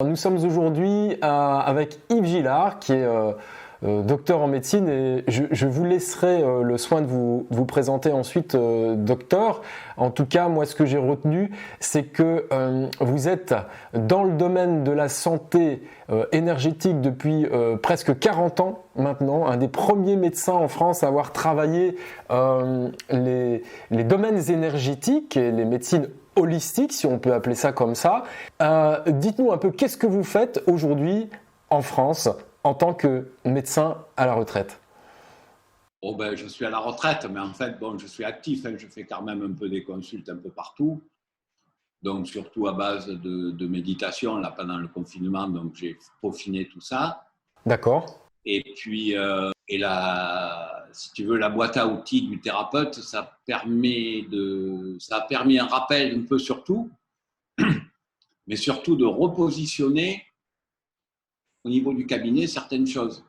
Nous sommes aujourd'hui avec Yves Gillard, qui est docteur en médecine, et je vous laisserai le soin de vous présenter ensuite, docteur. En tout cas, moi, ce que j'ai retenu, c'est que vous êtes dans le domaine de la santé énergétique depuis presque 40 ans maintenant, un des premiers médecins en France à avoir travaillé les domaines énergétiques et les médecines holistique, si on peut appeler ça comme ça. Dites-nous un peu, qu'est-ce que vous faites aujourd'hui en France en tant que médecin à la retraite? Oh ben, je suis à la retraite, mais en fait, bon, je suis actif. Je fais quand même un peu des consultes un peu partout. Donc, surtout à base de méditation, là, pendant le confinement. Donc, j'ai peaufiné tout ça. D'accord. Et puis, si tu veux, la boîte à outils du thérapeute, ça a permis un rappel un peu sur tout, mais surtout de repositionner au niveau du cabinet certaines choses.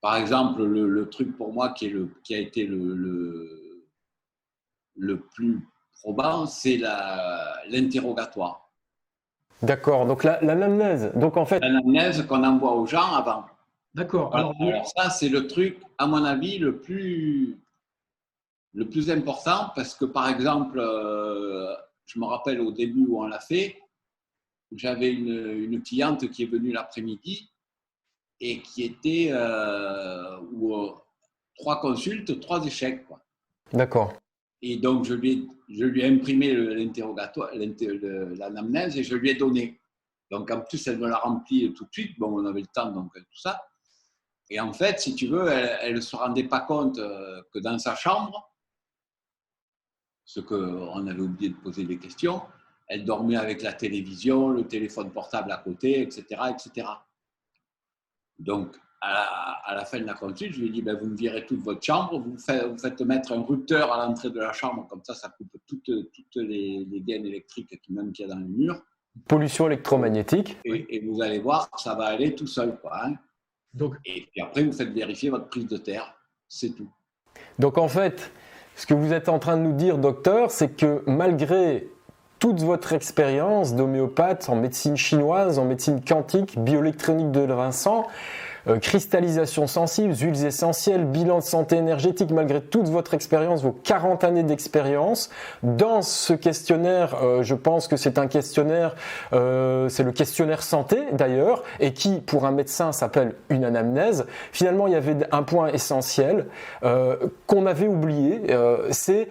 Par exemple, le truc pour moi qui a été le plus probant, c'est l'interrogatoire. D'accord, donc l'anamnèse. Donc en fait. L'anamnèse qu'on envoie aux gens avant. D'accord. Voilà. Alors ça, c'est le truc, à mon avis, le plus important parce que, par exemple, je me rappelle au début où on l'a fait, j'avais une cliente qui est venue l'après-midi et qui était 3 consultes, 3 échecs, quoi. D'accord. Et donc, je lui ai imprimé l'interrogatoire, l'anamnèse, et je lui ai donné. Donc, en plus, elle me l'a rempli tout de suite. Bon, on avait le temps, donc tout ça. Et en fait, si tu veux, elle ne se rendait pas compte que dans sa chambre, ce qu'on avait oublié de poser des questions, elle dormait avec la télévision, le téléphone portable à côté, etc., etc. Donc, à la fin de la consulte, je lui ai dit, ben, vous me virez toute votre chambre, vous faites mettre un rupteur à l'entrée de la chambre, comme ça coupe toutes les gaines électriques qu'il y a dans les murs. Pollution électromagnétique. Et vous allez voir, ça va aller tout seul, quoi, hein. Et puis après, vous faites vérifier votre prise de terre, c'est tout. Donc en fait, ce que vous êtes en train de nous dire, docteur, c'est que malgré toute votre expérience d'homéopathe en médecine chinoise, en médecine quantique, bioélectronique de Vincent, cristallisation sensible, huiles essentielles, bilan de santé énergétique, malgré toute votre expérience, vos 40 années d'expérience, dans ce questionnaire, je pense que c'est un questionnaire, c'est le questionnaire santé d'ailleurs, et qui pour un médecin s'appelle une anamnèse. Finalement, il y avait un point essentiel qu'on avait oublié, c'est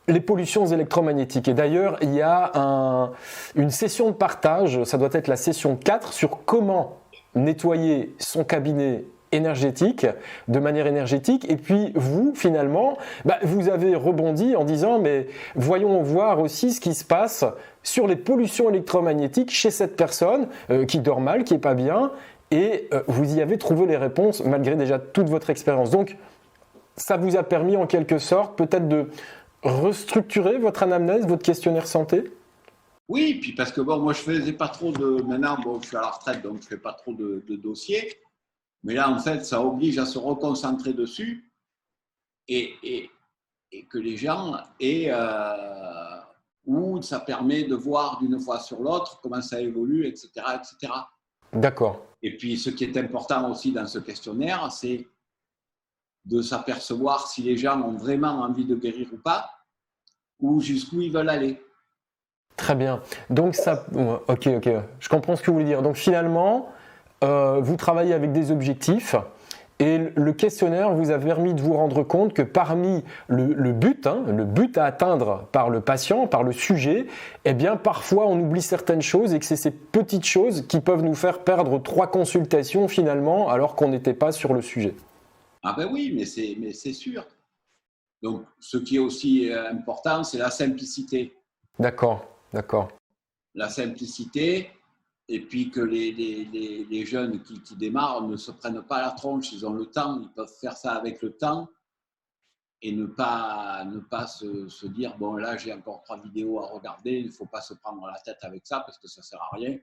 les pollutions électromagnétiques. Et d'ailleurs, il y a une session de partage, ça doit être la session 4, sur comment nettoyer son cabinet énergétique, de manière énergétique. Et puis vous, finalement, vous avez rebondi en disant, mais voyons voir aussi ce qui se passe sur les pollutions électromagnétiques chez cette personne qui dort mal, qui n'est pas bien. Et vous y avez trouvé les réponses malgré déjà toute votre expérience. Donc, ça vous a permis en quelque sorte peut-être de restructurer votre anamnèse, votre questionnaire santé? Oui, puis parce que bon, moi je faisais pas trop de. Maintenant, bon, je suis à la retraite, donc je fais pas trop de dossiers. Mais là, en fait, ça oblige à se reconcentrer dessus et que les gens aient. Où ça permet de voir d'une fois sur l'autre comment ça évolue, etc., etc. D'accord. Et puis, ce qui est important aussi dans ce questionnaire, c'est de s'apercevoir si les gens ont vraiment envie de guérir ou pas, ou jusqu'où ils veulent aller. Très bien. Donc ça, ok, je comprends ce que vous voulez dire. Donc finalement, vous travaillez avec des objectifs et le questionnaire vous a permis de vous rendre compte que parmi le but à atteindre par le patient, par le sujet, eh bien parfois on oublie certaines choses et que c'est ces petites choses qui peuvent nous faire perdre 3 consultations finalement alors qu'on n'était pas sur le sujet. Ah ben oui, mais c'est sûr. Donc, ce qui est aussi important, c'est la simplicité. D'accord, d'accord. La simplicité, et puis que les jeunes qui démarrent ne se prennent pas la tronche, ils ont le temps, ils peuvent faire ça avec le temps et ne pas se dire, bon là j'ai encore 3 vidéos à regarder, il ne faut pas se prendre la tête avec ça parce que ça ne sert à rien.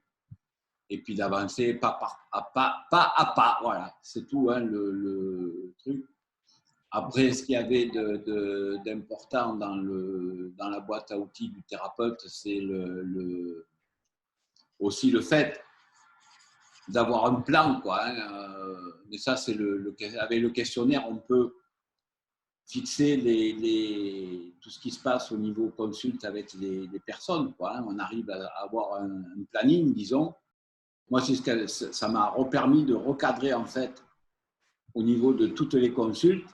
Et puis d'avancer pas à pas, voilà, c'est tout, hein, le truc. Après, ce qu'il y avait d'important dans la boîte à outils du thérapeute, c'est aussi le fait d'avoir un plan, quoi. Hein. Mais ça, c'est avec le questionnaire, on peut fixer tout ce qui se passe au niveau consulte avec les personnes, quoi. Hein. On arrive à avoir un planning, disons. Moi, ça m'a permis de recadrer, en fait, au niveau de toutes les consultes,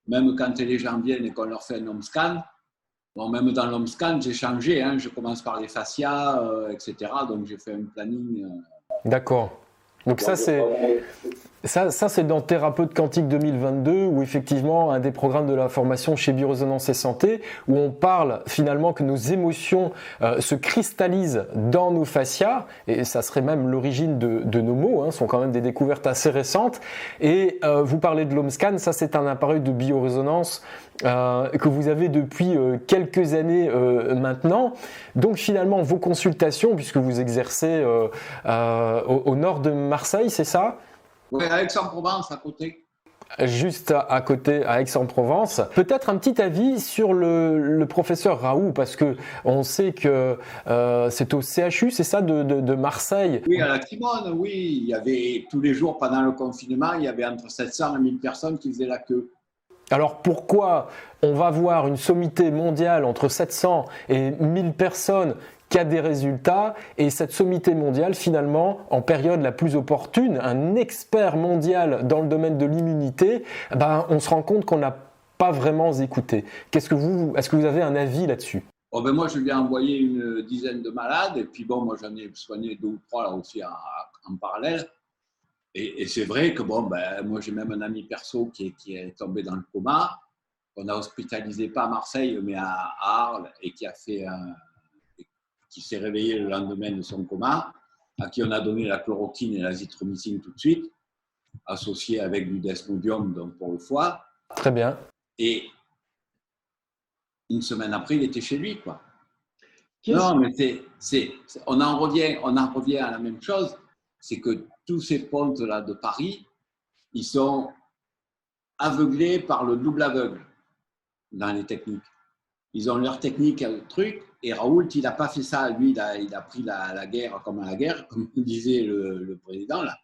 même quand les gens viennent et qu'on leur fait un home scan. Bon, même dans l'home scan, j'ai changé. Hein. Je commence par les fascias, etc. Donc, j'ai fait un planning. D'accord. Donc ça c'est dans Thérapeute Quantique 2022 où effectivement un des programmes de la formation chez Biorésonance et Santé où on parle finalement que nos émotions se cristallisent dans nos fascias et ça serait même l'origine de nos mots, hein, sont quand même des découvertes assez récentes et vous parlez de l'Homescan, ça c'est un appareil de biorésonance que vous avez depuis quelques années maintenant. Donc finalement vos consultations, puisque vous exercez au nord de Marseille, c'est ça ? Oui, à Aix-en-Provence, à côté. Juste à côté, à Aix-en-Provence. Peut-être un petit avis sur le professeur Raoult, parce que on sait que c'est au CHU, c'est ça, de Marseille. Oui, à la Timone, oui. Il y avait tous les jours pendant le confinement, il y avait entre 700 et 1000 personnes qui faisaient la queue. Alors pourquoi on va voir une sommité mondiale entre 700 et 1000 personnes qui a des résultats et cette sommité mondiale finalement en période la plus opportune, un expert mondial dans le domaine de l'immunité, on se rend compte qu'on n'a pas vraiment écouté. Est-ce que vous avez un avis là-dessus ? Moi je lui ai envoyé une dizaine de malades et puis moi j'en ai soigné 2 ou 3 là aussi en parallèle. Et c'est vrai que moi j'ai même un ami perso qui est tombé dans le coma, qu'on a hospitalisé pas à Marseille mais à Arles et qui s'est réveillé le lendemain de son coma, à qui on a donné la chloroquine et l'azithromycine tout de suite, associé avec du desmodium donc pour le foie. Très bien. Et une semaine après, il était chez lui, quoi. Non, mais on en revient à la même chose, c'est que tous ces pontes-là de Paris, ils sont aveuglés par le double aveugle dans les techniques. Ils ont leur technique, le truc, et Raoult, il n'a pas fait ça. Lui, il a pris la guerre comme à la guerre, comme disait le président, là.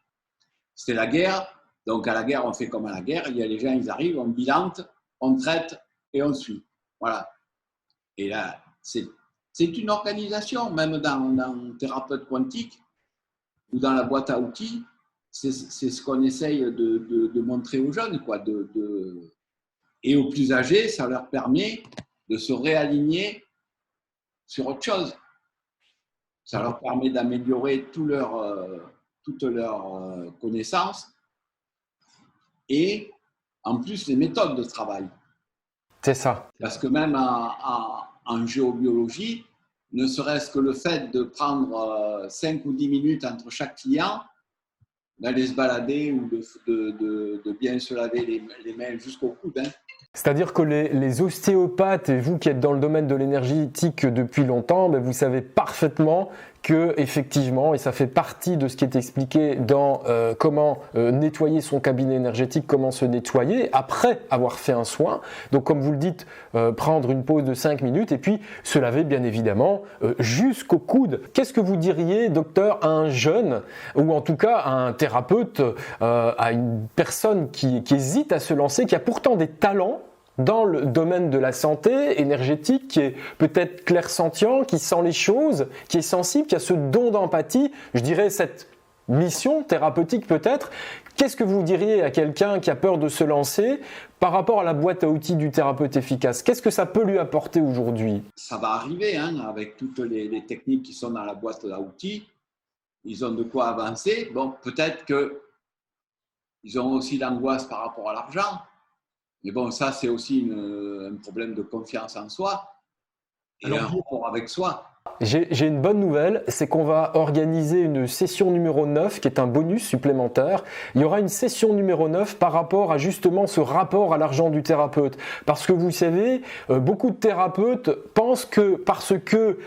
C'était la guerre, donc à la guerre, on fait comme à la guerre. Il y a les gens, ils arrivent, on bilante, on traite et on suit. Voilà. Et là, c'est une organisation, même dans Thérapeute Quantique ou dans la boîte à outils, c'est ce qu'on essaye de montrer aux jeunes, quoi. Et aux plus âgés, ça leur permet de se réaligner sur autre chose. Ça leur permet d'améliorer toutes leurs connaissances et en plus les méthodes de travail. C'est ça. Parce que même en géobiologie, ne serait-ce que le fait de prendre 5 ou 10 minutes entre chaque client, d'aller se balader ou de bien se laver les mains jusqu'au coude. Hein. C'est-à-dire que les ostéopathes, et vous qui êtes dans le domaine de l'énergétique depuis longtemps, vous savez parfaitement que effectivement, et ça fait partie de ce qui est expliqué dans comment nettoyer son cabinet énergétique, comment se nettoyer après avoir fait un soin. Donc comme vous le dites, prendre une pause de 5 minutes et puis se laver bien évidemment jusqu'au coude. Qu'est-ce que vous diriez, docteur, à un jeune ou en tout cas à un thérapeute, à une personne qui hésite à se lancer, qui a pourtant des talents dans le domaine de la santé énergétique, qui est peut-être clairsentient, qui sent les choses, qui est sensible, qui a ce don d'empathie, je dirais cette mission thérapeutique peut-être. Qu'est-ce que vous diriez à quelqu'un qui a peur de se lancer par rapport à la boîte à outils du thérapeute efficace ? Qu'est-ce que ça peut lui apporter aujourd'hui ? Ça va arriver, hein, avec toutes les techniques qui sont dans la boîte à outils. Ils ont de quoi avancer. Bon, peut-être qu'ils ont aussi l'angoisse par rapport à l'argent. Mais bon, ça, c'est aussi un problème de confiance en soi et un rapport avec soi. J'ai une bonne nouvelle, c'est qu'on va organiser une session numéro 9 qui est un bonus supplémentaire. Il y aura une session numéro 9 par rapport à justement ce rapport à l'argent du thérapeute. Parce que vous savez, beaucoup de thérapeutes pensent que parce que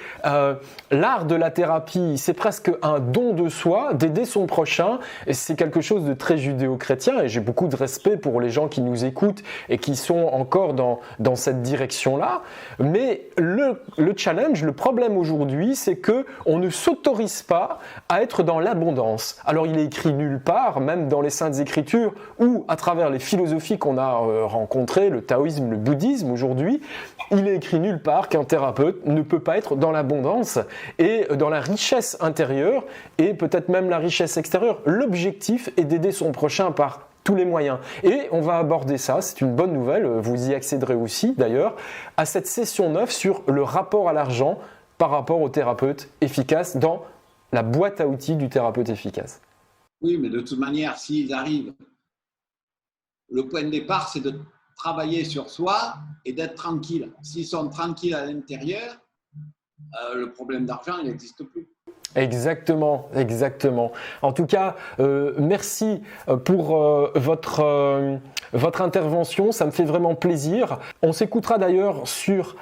l'art de la thérapie, c'est presque un don de soi, d'aider son prochain, et c'est quelque chose de très judéo-chrétien, et j'ai beaucoup de respect pour les gens qui nous écoutent et qui sont encore dans cette direction-là. Mais le challenge, le problème aujourd'hui, c'est que on ne s'autorise pas à être dans l'abondance. Alors il est écrit nulle part, même dans les Saintes Écritures ou à travers les philosophies qu'on a rencontrées, le taoïsme, le bouddhisme aujourd'hui, il est écrit nulle part qu'un thérapeute ne peut pas être dans l'abondance et dans la richesse intérieure et peut-être même la richesse extérieure. L'objectif est d'aider son prochain par tous les moyens. Et on va aborder ça, c'est une bonne nouvelle, vous y accéderez aussi d'ailleurs, à cette session 9 sur le rapport à l'argent par rapport au thérapeute efficace dans la boîte à outils du thérapeute efficace. Oui, mais de toute manière, s'ils arrivent, le point de départ, c'est de travailler sur soi et d'être tranquille. S'ils sont tranquilles à l'intérieur, le problème d'argent, il n'existe plus. Exactement, exactement. En tout cas, merci pour votre intervention, ça me fait vraiment plaisir. On s'écoutera d'ailleurs sur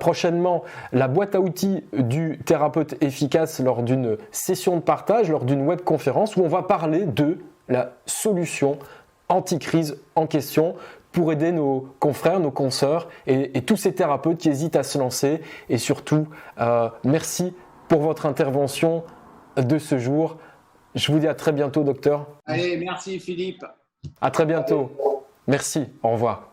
prochainement la boîte à outils du thérapeute efficace lors d'une session de partage, lors d'une webconférence où on va parler de la solution anti-crise en question pour aider nos confrères, nos consoeurs et tous ces thérapeutes qui hésitent à se lancer. Et surtout, merci pour votre intervention de ce jour. Je vous dis à très bientôt, docteur. Allez, merci Philippe. À très bientôt. Merci, au revoir.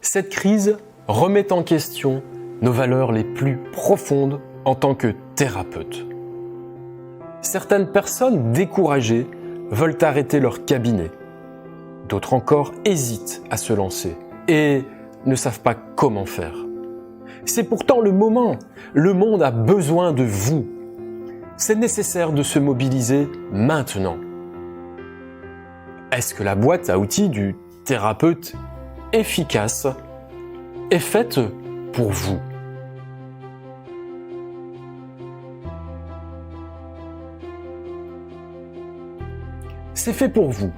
Cette crise remet en question nos valeurs les plus profondes en tant que thérapeute. Certaines personnes découragées veulent arrêter leur cabinet. D'autres encore hésitent à se lancer et ne savent pas comment faire. C'est pourtant le moment. Le monde a besoin de vous. C'est nécessaire de se mobiliser maintenant. Est-ce que la boîte à outils du thérapeute efficace est faite pour vous ? C'est fait pour vous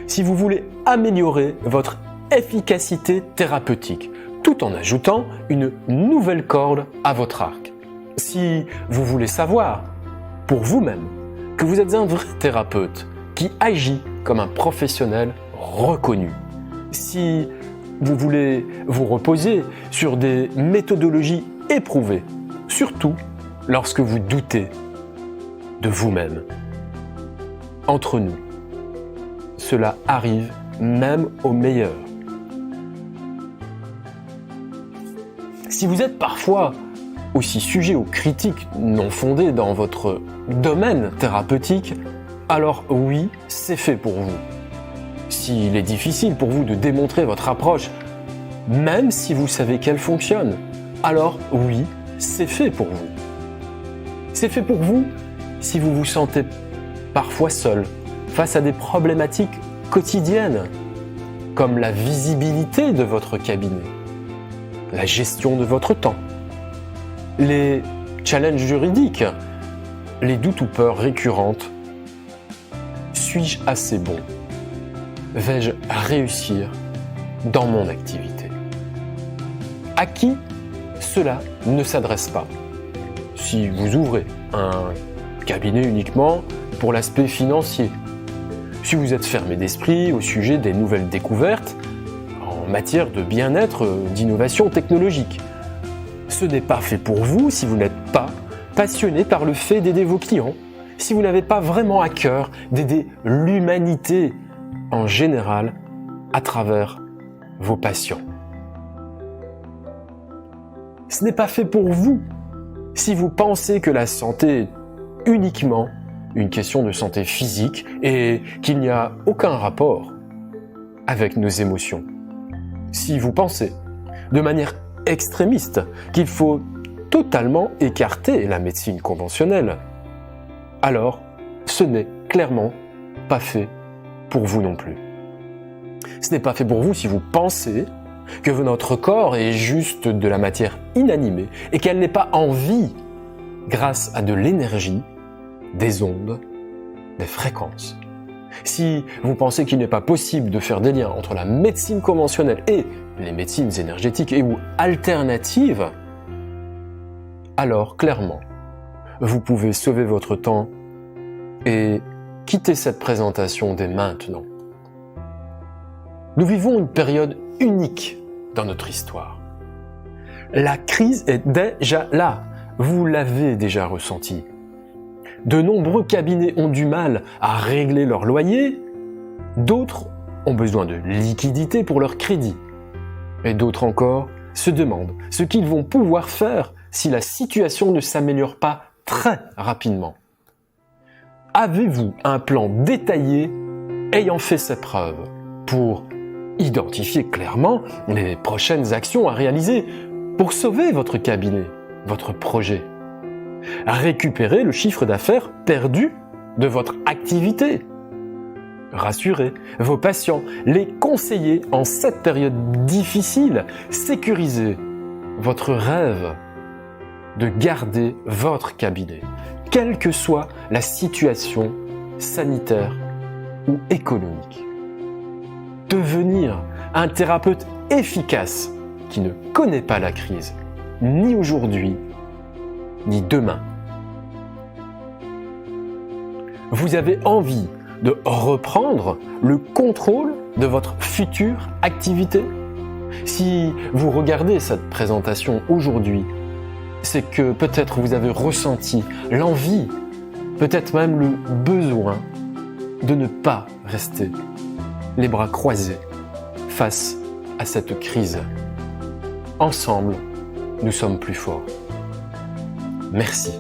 si vous voulez améliorer votre efficacité thérapeutique, tout en ajoutant une nouvelle corde à votre arc. Si vous voulez savoir, pour vous-même, que vous êtes un vrai thérapeute qui agit comme un professionnel reconnu. Si vous voulez vous reposer sur des méthodologies éprouvées, surtout lorsque vous doutez de vous-même. Entre nous, cela arrive même aux meilleurs. Si vous êtes parfois aussi sujet aux critiques non fondées dans votre domaine thérapeutique, alors oui, c'est fait pour vous. S'il est difficile pour vous de démontrer votre approche, même si vous savez qu'elle fonctionne, alors oui, c'est fait pour vous. C'est fait pour vous si vous vous sentez parfois seul face à des problématiques quotidiennes, comme la visibilité de votre cabinet, la gestion de votre temps, les challenges juridiques, les doutes ou peurs récurrentes. Suis-je assez bon ? Vais-je réussir dans mon activité ? À qui cela ne s'adresse pas ? Si vous ouvrez un cabinet uniquement pour l'aspect financier, si vous êtes fermé d'esprit au sujet des nouvelles découvertes en matière de bien-être, d'innovation technologique, ce n'est pas fait pour vous si vous n'êtes pas passionné par le fait d'aider vos clients, si vous n'avez pas vraiment à cœur d'aider l'humanité en général à travers vos patients. Ce n'est pas fait pour vous si vous pensez que la santé est uniquement une question de santé physique et qu'il n'y a aucun rapport avec nos émotions. Si vous pensez de manière extrémiste qu'il faut totalement écarter la médecine conventionnelle, alors ce n'est clairement pas fait pour vous non plus. Ce n'est pas fait pour vous si vous pensez que notre corps est juste de la matière inanimée et qu'elle n'est pas en vie grâce à de l'énergie, des ondes, des fréquences. Si vous pensez qu'il n'est pas possible de faire des liens entre la médecine conventionnelle et les médecines énergétiques et ou alternatives, alors clairement, vous pouvez sauver votre temps et quitter cette présentation dès maintenant. Nous vivons une période unique dans notre histoire. La crise est déjà là. vous l'avez déjà ressenti. De nombreux cabinets ont du mal à régler leur loyer, d'autres ont besoin de liquidités pour leur crédit, et d'autres encore se demandent ce qu'ils vont pouvoir faire si la situation ne s'améliore pas très rapidement. Avez-vous un plan détaillé ayant fait ses preuves pour identifier clairement les prochaines actions à réaliser pour sauver votre cabinet, votre projet? Récupérer le chiffre d'affaires perdu de votre activité. Rassurer vos patients, les conseiller en cette période difficile, sécuriser votre rêve de garder votre cabinet, quelle que soit la situation sanitaire ou économique. Devenir un thérapeute efficace qui ne connaît pas la crise, ni aujourd'hui, ni demain. Vous avez envie de reprendre le contrôle de votre future activité? Si vous regardez cette présentation aujourd'hui, c'est que peut-être vous avez ressenti l'envie, peut-être même le besoin de ne pas rester les bras croisés face à cette crise. Ensemble, nous sommes plus forts. Merci.